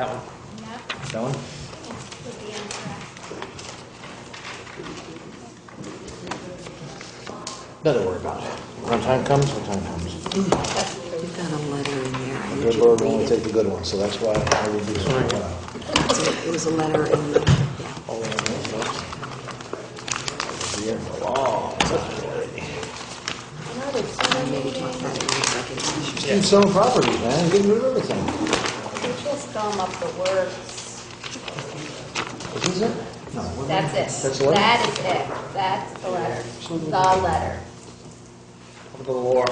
That one. Yep. That one? Would be incorrect. Nothing to worry about. When time comes, when time comes. You've got a letter in there. I The need good you Lord to will read only it. take the good one, so that's why I will be sorry. It was a letter in the, yeah. Oh, Maybe talk about it in executive session. just keep selling properties, man. Getting rid of everything. We just gum up the words. Is this it? No. That's it. That's the letter? That is it. That's the letter. The letter. Look at the war.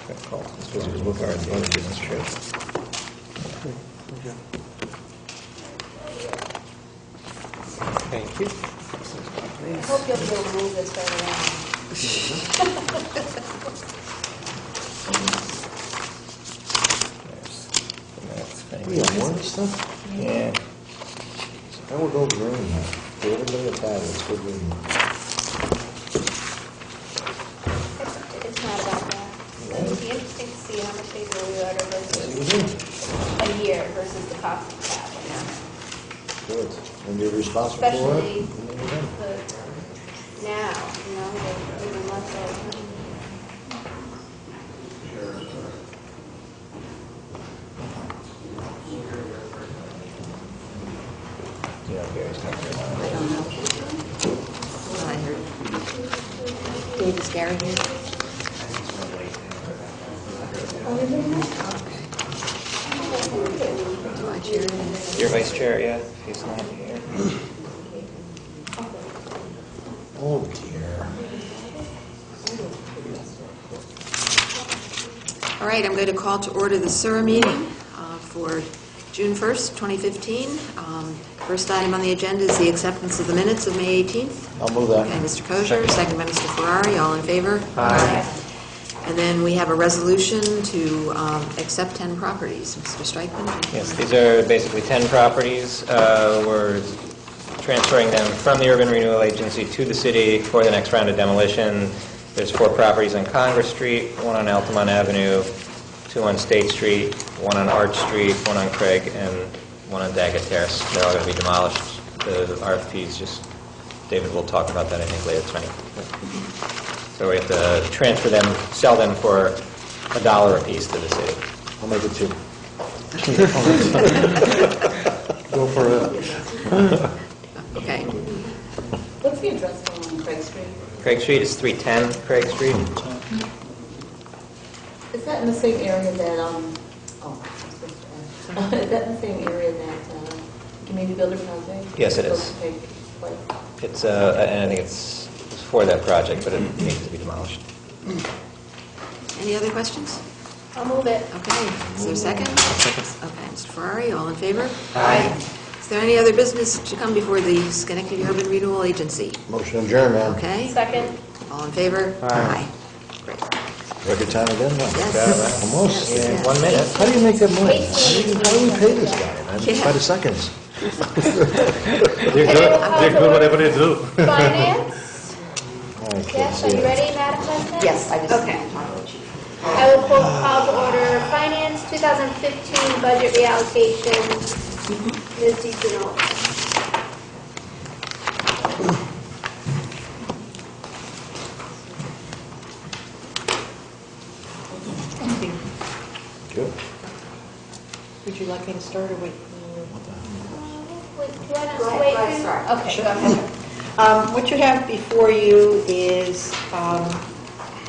Because he was looking at the other business trip. Thank you. I hope you'll be able to move this right around. We have more of this stuff? Yeah. I will go green. Give everybody a pad. It's good green. It's not about that. It would be interesting to see how much they do reorder versus a year versus the cost of that. Good. And you're responsible for Especially it? now, they're even less so. Yeah, Gary's not here. I don't know. I heard. Dave, is Gary here? Do I chair it? Your vice chair, yeah, if he's not here. Oh, dear. All right, I'm going to call to order the SURA meeting for June 1st, 2015. First item on the agenda is the acceptance of the minutes of May 18th. I'll move that. Okay, Mr. Kosher, second by Mr. Ferrari, all in favor? Aye. And then we have a resolution to accept 10 properties. Mr. Streichman? Yes, these are basically 10 properties. We're transferring them from the Urban Renewal Agency to the city for the next round of demolition. There's 4 properties on Congress Street, 1 on Altamont Avenue, 2 on State Street, 1 on Arch Street, 1 on Craig, and 1 on Daggett Terrace. They're all going to be demolished. The RFPs just, David will talk about that, I think, later tonight. So we have to transfer them, sell them for $1 a piece to the city. I'll make it 2. Go for it. Okay. What's the address on Craig Street? Craig Street is 310 Craig Street. Is that in the same area that, is that in the same area that Community Builder Project? Yes, it is. Supposed to take place? It's, and I think it's for that project, but it needs to be demolished. Any other questions? I'll move it. Okay. Is there a second? Okay. Mr. Ferrari, all in favor? Aye. Is there any other business to come before the Schenectady Urban Renewal Agency? Motion adjourned, man. Okay. Second. All in favor? Aye. Great. Record time again? No. Yes. Almost. Yes, In yes. 1 minute. How do you make that money? How do we pay this guy, man? Yeah. By the seconds. They're good whatever they do. Finance? Okay, Yes, are you ready, Madam President? Yes, I just. Okay. I will call to order Finance 2015 budget reallocation. Ms. DePino. Good. Would you like me to start or wait? Wait, do I not wait? Okay, go ahead. What you have before you is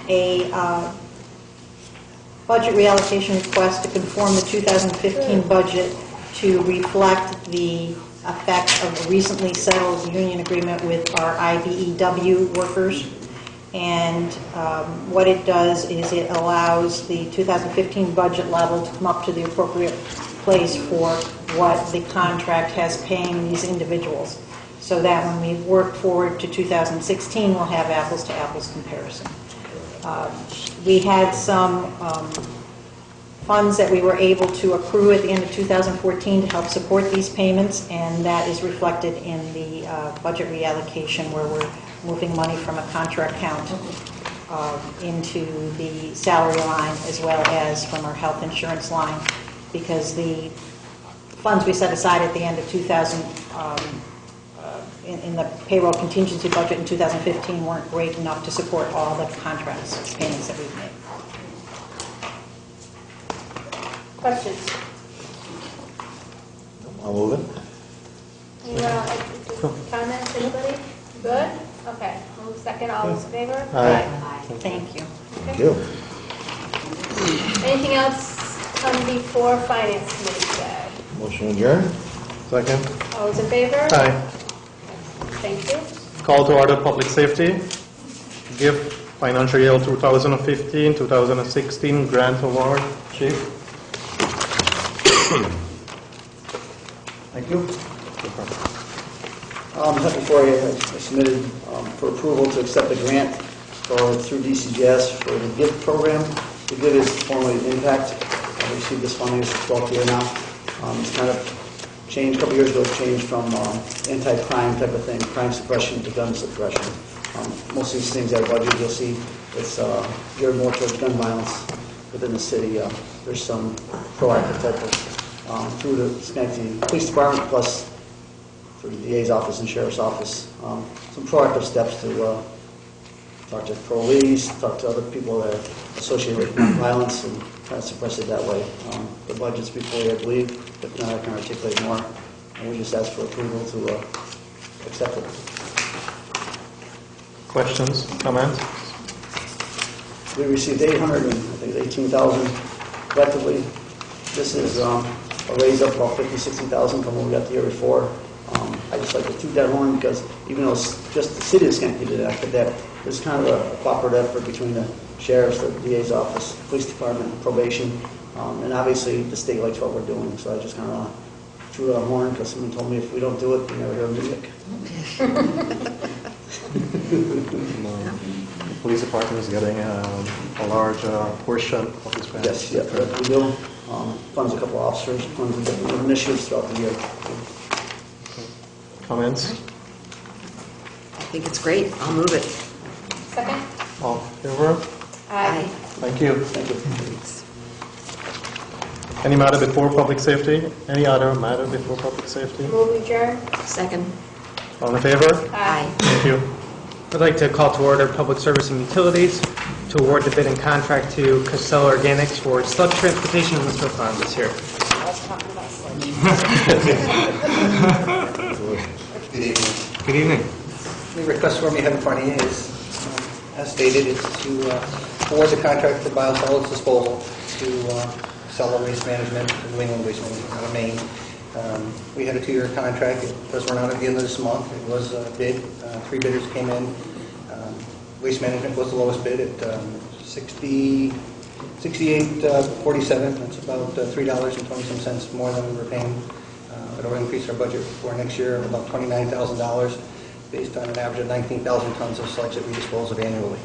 a budget reallocation request to conform the 2015 budget to reflect the effect of a recently settled union agreement with our IBEW workers. And what it does is it allows the 2015 budget level to come up to the appropriate place for what the contract has paying these individuals. so that when we work forward to 2016, we'll have apples-to-apples comparison. We had some funds that we were able to accrue at the end of 2014 to help support these payments, and that is reflected in the budget reallocation, where we're moving money from a contra account into the salary line, as well as from our health insurance line, because the funds we set aside at the end of 2000 in the payroll contingency budget in 2015 weren't great enough to support all the contracts payments that we've made. Questions? I'll move it. Anyone comments, anybody? Good? Okay, move second, all those in favor? Aye. Thank you. Thank you. Anything else come before Finance Committee today? Motion adjourned. Second. All those in favor? Aye. Thank you. Call to order public safety. Give financial year 2015-2016 grant award. Chief. Thank you. Before I submitted for approval to accept a grant through DCGS for the GIFT program. The GIFT is formerly Impact. I received this funding, it's 12th year now. It's kind of changed, a couple years ago, it changed from anti-crime type of thing, crime suppression to gun suppression. Most of these things that are budgeted, you'll see it's geared more towards gun violence within the city. There's some proactive type of, through the Schenectady Police Department, plus through the DA's office and Sheriff's office, some proactive steps to talk to police, talk to other people that are associated with gun violence, and try to suppress it that way. The budget's before you, I believe. If not, I can articulate more. And we just ask for approval to accept it. Questions, comments? We received 18,000 collectively. This is a raise up about 50,000, 60,000 from what we got the year before. I just like to toot that horn because even though it's just the city of Schenectady that acted that, there's kind of a cooperative effort between the sheriff's, the DA's office, police department, probation, and obviously the state likes what we're doing. So I just kind of toot that horn because someone told me if we don't do it, we never hear music. The police department is getting a large portion of this grant. Yes, yeah, we do. Funds a couple of officers, funds different initiatives throughout the year. Comments? I think it's great. I'll move it. Second? All in favor? Aye. Thank you. Thank you. Any matter before public safety? Any other matter before public safety? Move adjourn? Second. All in favor? Aye. Thank you. I'd like to call to order Public Service and Utilities to award the bid and contract to Casella Organics for sludge transportation. Mr. Fons is here. I was talking about sludge. Good evening. Good evening. The request for me have in front of you is, as stated, it's to award the contract for biosolids disposal to Casella Waste Management, New England Waste Management out of Maine. We had a 2-year contract. It does run out at the end of this month. It was bid. 3 bidders came in. Waste Management was the lowest bid at $68.47. That's about $3.20 more than we were paying. It'll increase our budget for next year of about $29,000 based on an average of 19,000 tons of sludge that we dispose of annually.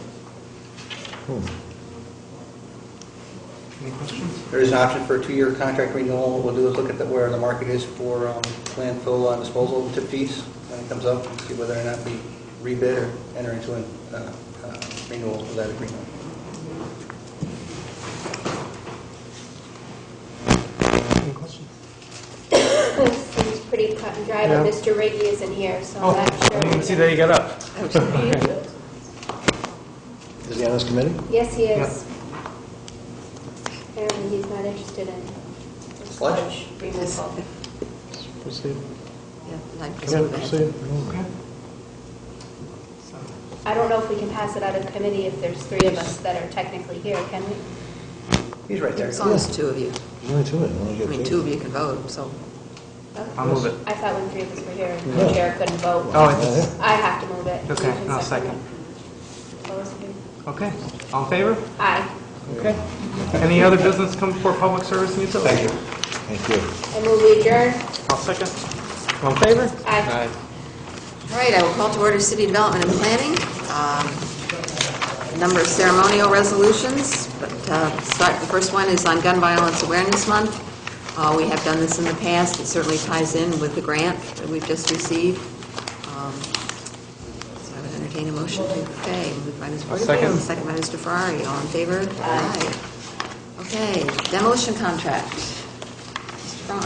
Any questions? There is an option for a 2-year contract renewal. What we'll do is look at where the market is for landfill disposal and tip fees when it comes up and see whether or not we rebid or enter into a renewal of that agreement. Any questions? Seems pretty cut and dry, but Mr. Riggy isn't here, so Oh, I'm not I sure. didn't even see that you got up. Is he on this committee? Yes, he is. Apparently, he's not interested in sludge removal. Proceed. Yeah, I'd just Yeah, move ahead. proceed. Okay. I don't know if we can pass it out of committee if there's 3 of us that are technically here, can we? He's right there. As long as 2 of you. There's only 2 of them. I mean, 2 of you can vote, so. I'll move it. I thought when 3 of us were here, the chair couldn't vote. Oh, it's, I have to move it. Okay, You can I'll second second. it. Opposed? okay. All in favor? Aye. Okay. Any other business come before Public Service and Utilities? Thank you. Thank you. I move we adjourn. I'll second. All in favor? Aye. All right, I will call to order City Development and Planning. Number of ceremonial resolutions, but the first one is on Gun Violence Awareness Month. We have done this in the past. It certainly ties in with the grant that we've just received. So I would entertain a motion to pay. Moved by Ms. Porterfield, second by Mr. Ferrari. All in favor? Aye. Okay, demolition contract. Mr. Frank.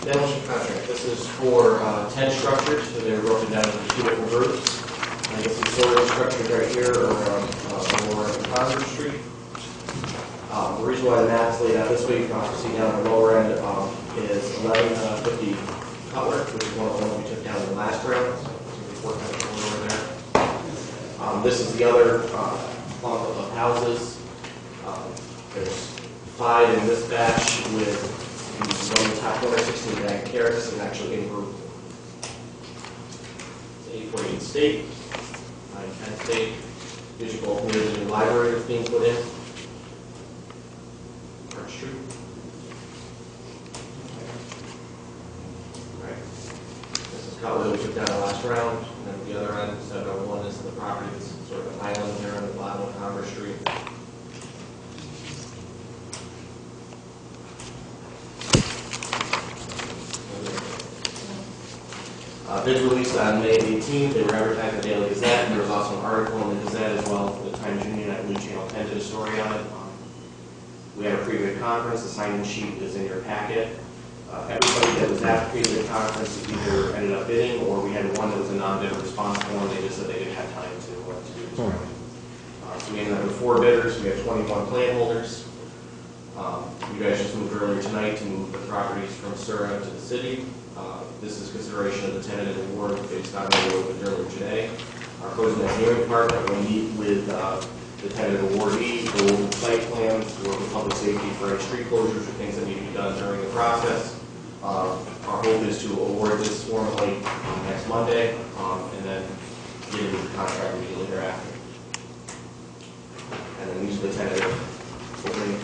Demolition contract. This is for 10 structures, so they're broken down into 2 different groups. I guess the storage structures right here are lower on Congress Street. The reason why the map's laid out this way, you can also see down the lower end, is 1150 Cutler, which is one of the ones we took down in the last round. So it's going to be 4 over there. This is the other clump of houses. There's 5 in this batch with one in the top corner, 16 bag carrots, and actually in group. It's 848 State, 910 State. Digital community library that's being put in. Park Street. Right. This is Cutler that we took down the last round, and then the other end, 701 is the property that's sort of an island here on the bottom of Congress Street. Bids released on May 18th. They were advertised in the Daily Gazette, and there was also an article in the Gazette as well for the Times Union. I believe Channel 10 did a story on it. We had a pre-bid conference. The sign-in sheet is in your packet. Everybody that was at the pre-bid conference either ended up bidding, or we had one that was a non-bidder response form. They just said they didn't have time to do this. So we ended up with 4 bidders. We have 21 plan holders. You guys just moved earlier tonight to move the properties from SURA to the city. This is consideration of the tentative award based on the award earlier today. Our codes and engineering department will meet with the tentative awardee, go over the site plans, work with public safety for any street closures or things that need to be done during the process. Our hope is to award this formally next Monday, and then get into the contract immediately thereafter. And then these are the tentative opening.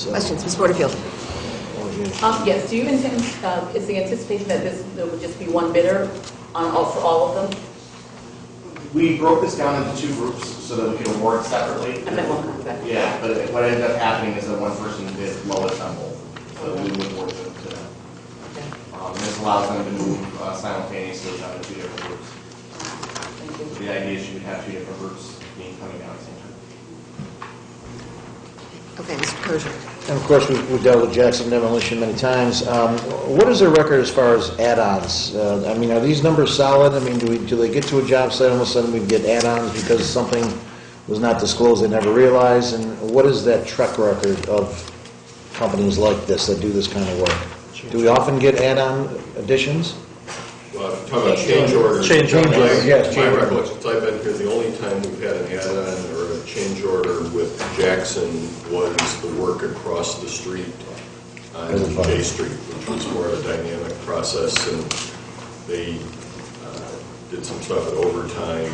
Questions, Ms. Porterfield? Yes, do you intend, is the anticipation that there would just be one bidder for all of them? We broke this down into 2 groups so that we could award separately. I meant one contract. Yeah, but what ended up happening is that one person bid lowest on both, so we would award them to them. Okay. This allows them to move simultaneously on the 2 different groups. Thank you. So the idea is you would have 2 different groups coming down at the same time. Okay, Mr. Crozier. And of course, we've dealt with Jackson Demolition many times. What is their record as far as add-ons? I mean, are these numbers solid? I mean, do they get to a job site, all of a sudden we get add-ons because something was not disclosed, they never realized? And what is that track record of companies like this that do this kind of work? Do we often get add-on additions? Well, if you're talking about change orders. Change orders, yes. My recollection, I've been here, the only time we've had an add-on or a change order with Jackson was the work across the street on J Street, which was more of a dynamic process, and they did some stuff at overtime,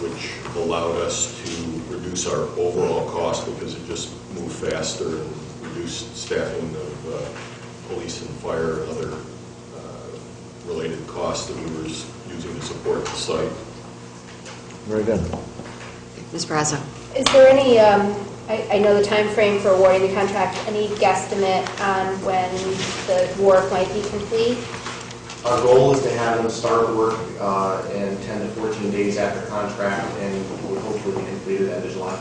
which allowed us to reduce our overall cost because it just moved faster and reduced staffing of police and fire and other related costs that we were using to support the site. Very good. Ms. Brazo. Is there any, I know the time frame for awarding the contract, any guesstimate on when the work might be complete? Our goal is to have them start work in 10 to 14 days after contract, and we'll hopefully be completed at July.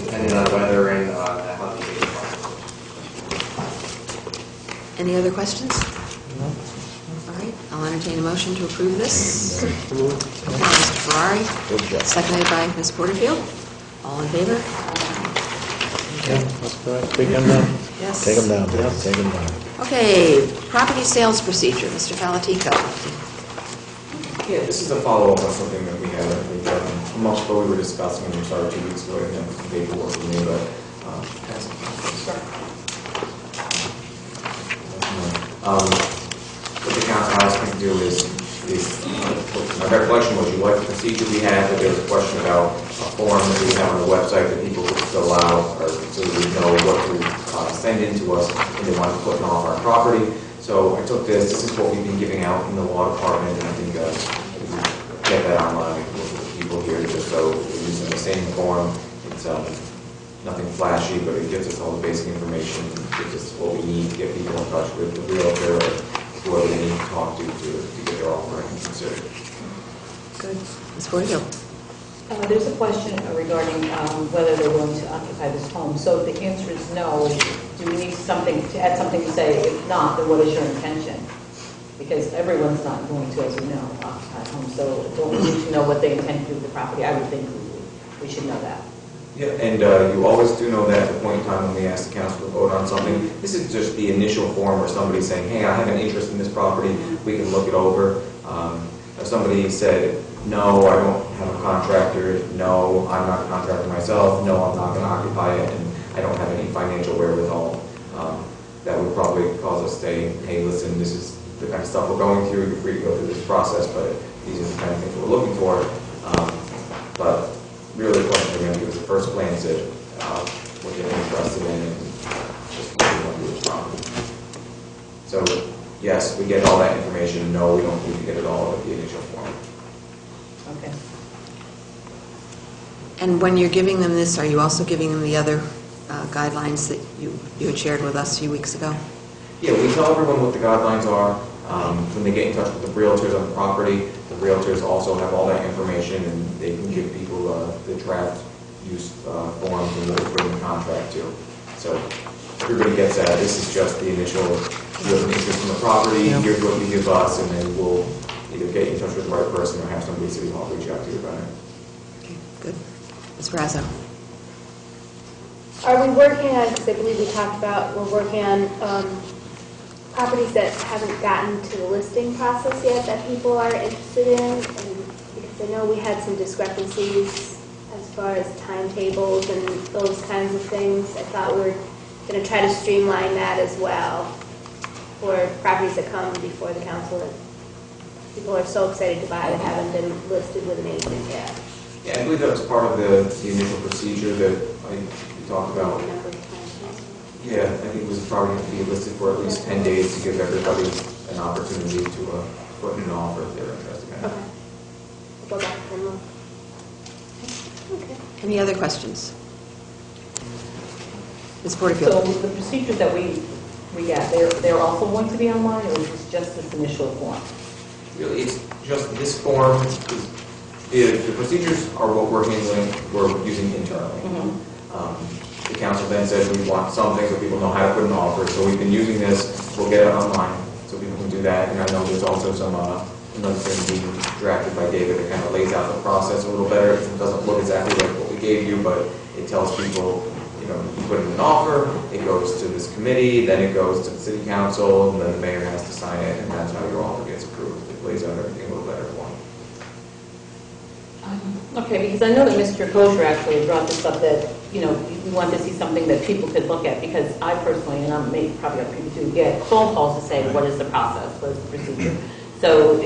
Depending on weather and how the days are. Any other questions? No. All right, I'll entertain a motion to approve this. Okay, Mr. Ferrari, seconded by Ms. Porterfield. All in favor? Okay, that's correct. Take them down. Yes. Take them down, take them down. Okay, property sales procedure, Mr. Falatico. Yeah, this is a follow-up on something that we had, I think, a month ago we were discussing, and we started 2 weeks ago, and then some paperwork with me, but, what the council asked me to do is my recollection was you liked the procedure we had, but there was a question about a form that we have on the website that people could fill out, or so that we know what to send in to us when they want to put off our property. So I took this is what we've been giving out in the law department, and I think get that online with the people here, just so we're using the same form. It's nothing flashy, but it gives us all the basic information, gives us what we need to get people in touch with the realtor or whoever they need to talk to get their offer considered. Good. Ms. Porterfield? There's a question regarding whether they're willing to occupy this home. So if the answer is no, do we need something to add something to say, if not, then what is your intention? Because everyone's not going to, as you know, occupy homes. So don't we need to know what they intend to do with the property? I would think we should know that. Yeah, and you always do know that at the point in time when we ask the council to vote on something. This is just the initial form where somebody's saying, hey, I have an interest in this property, we can look it over. If somebody said, no, I don't have a contractor, no, I'm not a contractor myself, no, I'm not going to occupy it, and I don't have any financial wherewithal, that would probably cause us to say, hey, listen, this is the kind of stuff we're going through, you're free to go through this process, but these are the kind of things we're looking for. But really the question we're going to do is the first glance at what you're interested in and just what you want to do with property. So yes, we get all that information. No, we don't need to get it all with the initial form. Okay. And when you're giving them this, are you also giving them the other guidelines that you had shared with us a few weeks ago? Yeah, we tell everyone what the guidelines are. When they get in touch with the realtors on the property, the realtors also have all that information, and they can give people the draft use forms and what we bring the contract to. So everybody gets that. This is just the initial, you have an interest in the property, here's what you give us, and then we'll either get you in touch with the right person or have somebody at City Hall reach out to you about it. Okay, good. Ms. Brazo? Are we working on, because I believe we talked about, we're working on properties that haven't gotten to the listing process yet that people are interested in, and because I know we had some discrepancies as far as timetables and those kinds of things. I thought we were going to try to streamline that as well for properties that come before the council that people are so excited to buy that haven't been listed with an agent yet. Yeah, I believe that was part of the initial procedure that we talked about. Yeah, I think it was probably going to be listed for at least 10 days to give everybody an opportunity to put in an offer if they're interested in it. Okay. We'll go back and look. Okay. Any other questions? Ms. Porterfield? So the procedures that we got, they're also going to be online, or is this just this initial form? Really, it's just this form. The procedures are what we're handling, we're using internally. The council then says we want some things so people know how to put an offer. So we've been using this. We'll get it online so people can do that. And I know there's also some another thing being drafted by David that kind of lays out the process a little better. It doesn't look exactly like what we gave you, but it tells people, you know, you put in an offer, it goes to this committee, then it goes to the city council, and then the mayor has to sign it, and that's how your offer gets approved. It lays out everything a little better for you. Okay, because I know that Mr. Kosher actually brought this up that, you know, we want to see something that people could look at, because I personally, and I'm maybe probably other people too, get phone calls to say, what is the process, what is the procedure? So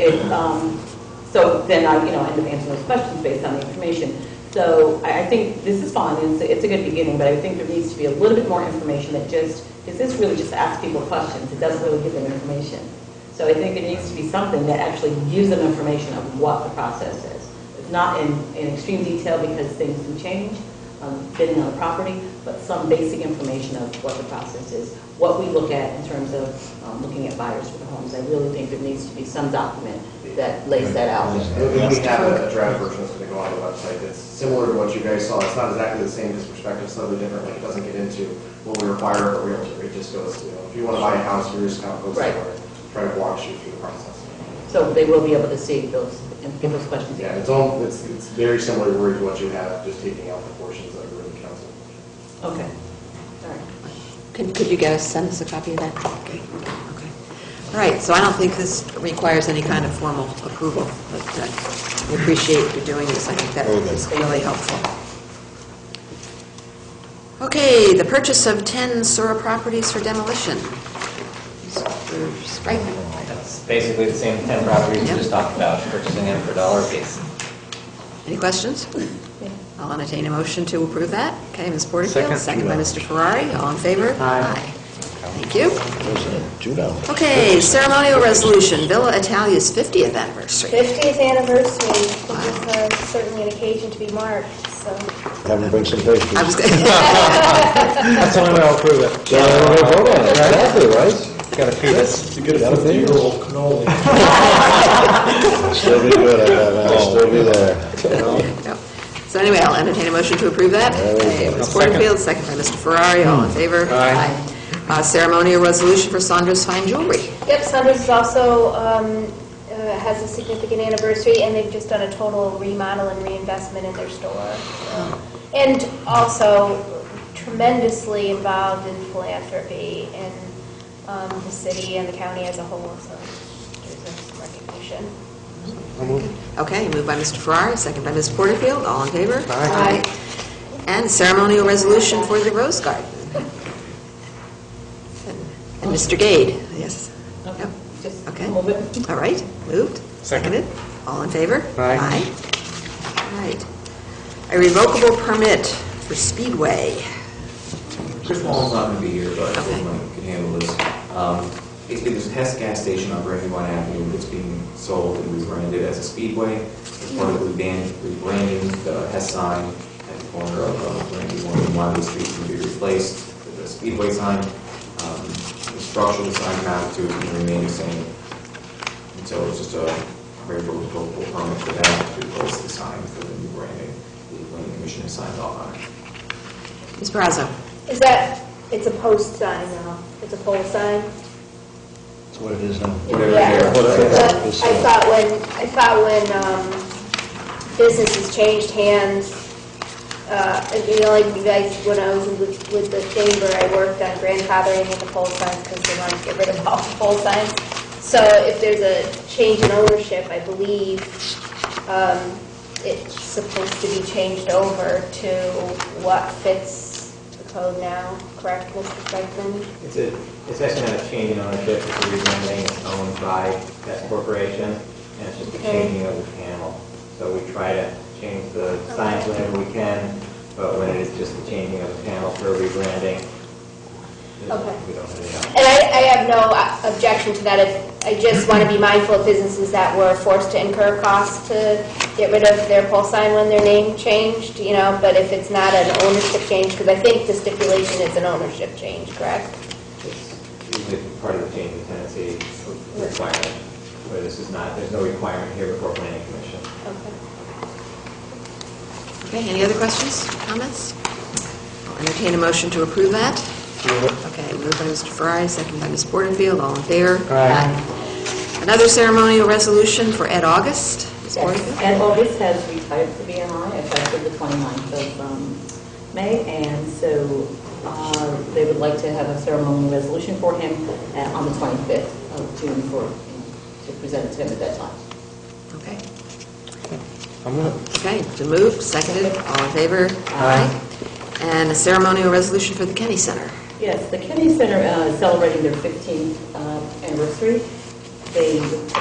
so then I, you know, end up answering those questions based on the information. So I think this is fine, and it's a good beginning, but I think there needs to be a little bit more information that just, because this really just asks people questions, it doesn't really give them information. So I think it needs to be something that actually gives them information of what the process is. Not in extreme detail because things do change, bidding on a property, but some basic information of what the process is, what we look at in terms of looking at buyers for the homes. I really think there needs to be some document that lays that out. We have a draft version that's going to go on the website that's similar to what you guys saw. It's not exactly the same, this perspective, slightly different. Like, it doesn't get into what we require of a realtor. It just goes to, if you want to buy a house, here's how it goes somewhere. Try to walk you through the process. So they will be able to see those and give those questions. Yeah, it's very similar to what you have, just taking out the portions that are in the council. Okay. All right. Could you send us a copy of that? Okay. All right, so I don't think this requires any kind of formal approval, but we appreciate you doing this. I think that is really helpful. Okay, the purchase of 10 SURA properties for demolition. Mr. Sprite. That's basically the same 10 properties we just talked about, purchasing them for $1 a piece. Any questions? I'll entertain a motion to approve that. Okay, Ms. Porterfield, second by Mr. Ferrari. All in favor? Aye. Thank you. $2. Okay, ceremonial resolution, Villa Italia's 50th anniversary. 50th anniversary, this is certainly an occasion to be marked, so. Have them bring some pastries. I was That's the only way I'll approve it. So, we'll vote on it. Exactly, right? Got to feed us. To get a 50-year-old cannoli. Still be good at that, man. I'll still be there. Yep. So anyway, I'll entertain a motion to approve that. Okay, Ms. Porterfield, second by Mr. Ferrari. All in favor? Aye. Ceremonial resolution for Sondra's Fine Jewelry. Yep, Sondra's is also has a significant anniversary, and they've just done a total remodel and reinvestment in their store. And also tremendously involved in philanthropy in the city and the county as a whole, so there's some recognition. Okay, moved by Mr. Ferrari, second by Ms. Porterfield. All in favor? Aye. And ceremonial resolution for the Rose Garden. And Mr. Gade, yes. Yep. Just Okay. move it. All right, moved, seconded. All in favor? Aye. All right. A revocable permit for Speedway. Chris Wall's not going to be here, but Okay. Mike can handle this. Basically, there's a Hess gas station on Brierwood Avenue that's being sold and rebranded as a Speedway. As part of the rebranding, the Hess sign at the corner of Randy Warren and Wiley Street can be replaced with a Speedway sign. The structure of the sign mounted to it can remain the same. And so it's just a revocable permit for that to replace the sign for the new branding. The planning commission has signed off on it. Ms. Barrazo. Is that, it's a post sign now, it's a pole sign? That's what it is now. Whatever Yeah. it is. I thought when businesses changed hands, you know, like you guys, when I was with the chamber, I worked on grandfathering with the pole signs because they wanted to get rid of all the pole signs. So if there's a change in ownership, I believe it's supposed to be changed over to what fits the code now, correct, Mr. Franklin? It's actually not a change in ownership, it's a rebranding, it's owned by that corporation, and it's just a changing of the panel. So we try to change the signs whenever we can, but when it is just the changing of the panel for rebranding, we don't have any help. And I have no objection to that. I just want to be mindful of businesses that were forced to incur costs to get rid of their pole sign when their name changed, you know, but if it's not an ownership change, because I think the stipulation is an ownership change, correct? It's usually part of the change of tenancy requirement, where this is not, there's no requirement here before planning commission. Okay. Okay, any other questions, comments? I'll entertain a motion to approve that. Okay, moved by Mr. Ferrari, second by Ms. Porterfield. All in favor? Aye. Another ceremonial resolution for Ed August. Ms. Porterfield? Ed August has retired to BNI effective the 29th of May, and so they would like to have a ceremonial resolution for him on the 25th of June to present to him at that time. Okay. I'm going Okay, it's been moved, seconded. All in favor? Aye. And a ceremonial resolution for the Kenny Center. Yes, the Kenny Center is celebrating their 15th anniversary.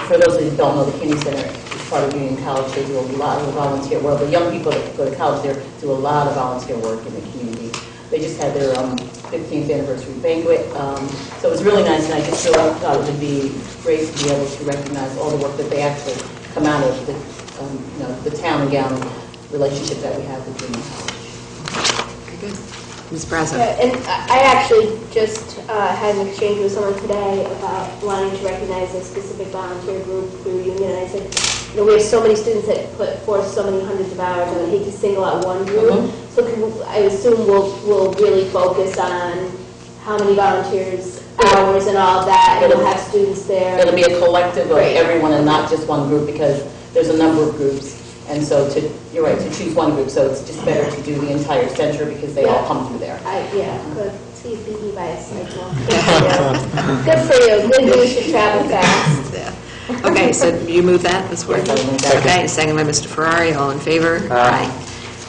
For those who don't know, the Kenny Center is part of Union College. They do a lot of volunteer work. The young people that go to college there do a lot of volunteer work in the community. They just had their 15th anniversary banquet. So it was really nice, and I just thought it would be great to be able to recognize all the work that they actually come out of, the town and gown relationship that we have with Union College. Very good. Ms. Brazo. Yeah, and I actually just had an exchange with someone today about wanting to recognize a specific volunteer group through Union, and I said, you know, we have so many students that put forth so many hundreds of hours, and I hate to single out one group. So I assume we'll really focus on how many volunteers, hours, and all of that, and we'll have students there. It'll be a collective of everyone and not just one group, because there's a number of groups. And so you're right, to choose one group, so it's just better to do the entire center because they all come through there. Yeah, good. see a BB bicycle. Good for you. Good news to travel fast. Yeah. Okay, so you move that, Ms. Ward? Okay, second by Mr. Ferrari, all in favor? Aye.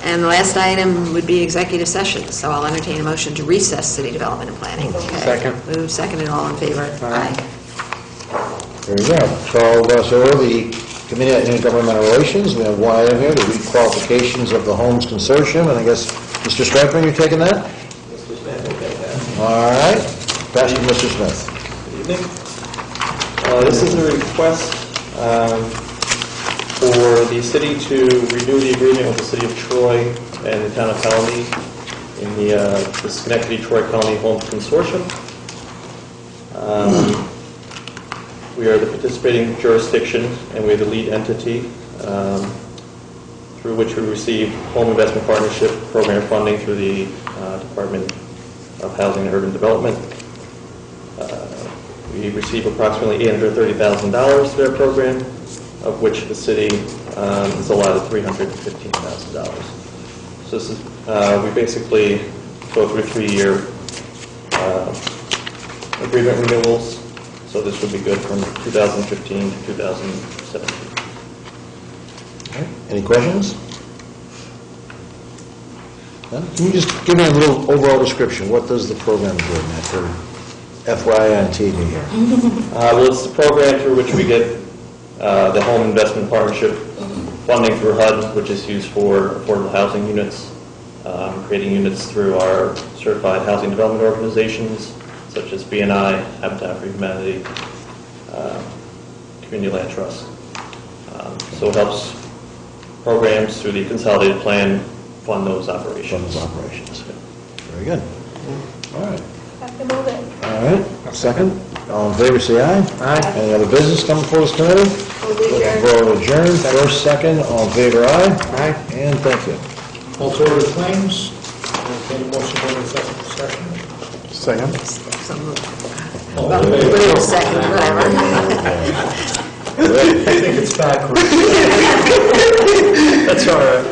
And the last item would be executive session, so I'll entertain a motion to recess city development and planning. Okay. Second. Move seconded, all in favor? Aye. There you go. So the Committee on Intergovernmental Relations, we have one item here, the requalifications of the Homes Consortium, and I guess, Mr. Strickland, you're taking that? Mr. Smith will take that. All right. Pass to Mr. Smith. Good evening. This is a request for the city to renew the agreement with the city of Troy and the town of Colony in the Schenectady-Troy Colony Homes Consortium. We are the participating jurisdiction, and we're the lead entity through which we receive Home Investment Partnership Program funding through the Department of Housing and Urban Development. We receive approximately $830,000 through that program, of which the city is allotted $315,000. So this is, we basically go through 3-year agreement renewals. So this would be good from 2015 to 2017. Okay. Any questions? No? Can you just give me a little overall description? What does the program do, Matt, for FYI on TV here? Well, it's the program through which we get the Home Investment Partnership funding through HUD, which is used for affordable housing units, creating units through our certified housing development organizations, such as BNI, Habitat for Humanity, Community Land Trust. So it helps programs through the consolidated plan fund those operations. Fund those operations. Very good. All right. Have to move it. All right. Second. All in favor, say aye. Aye. Any other business coming before this committee? Looking for adjourn. First, second. All in favor, aye. Aye. And thank you. Call to order the claims. Entertain a motion for executive session. Second. So moved. All Well, in favor? wait a second, whatever. I think it's backwards. That's all right.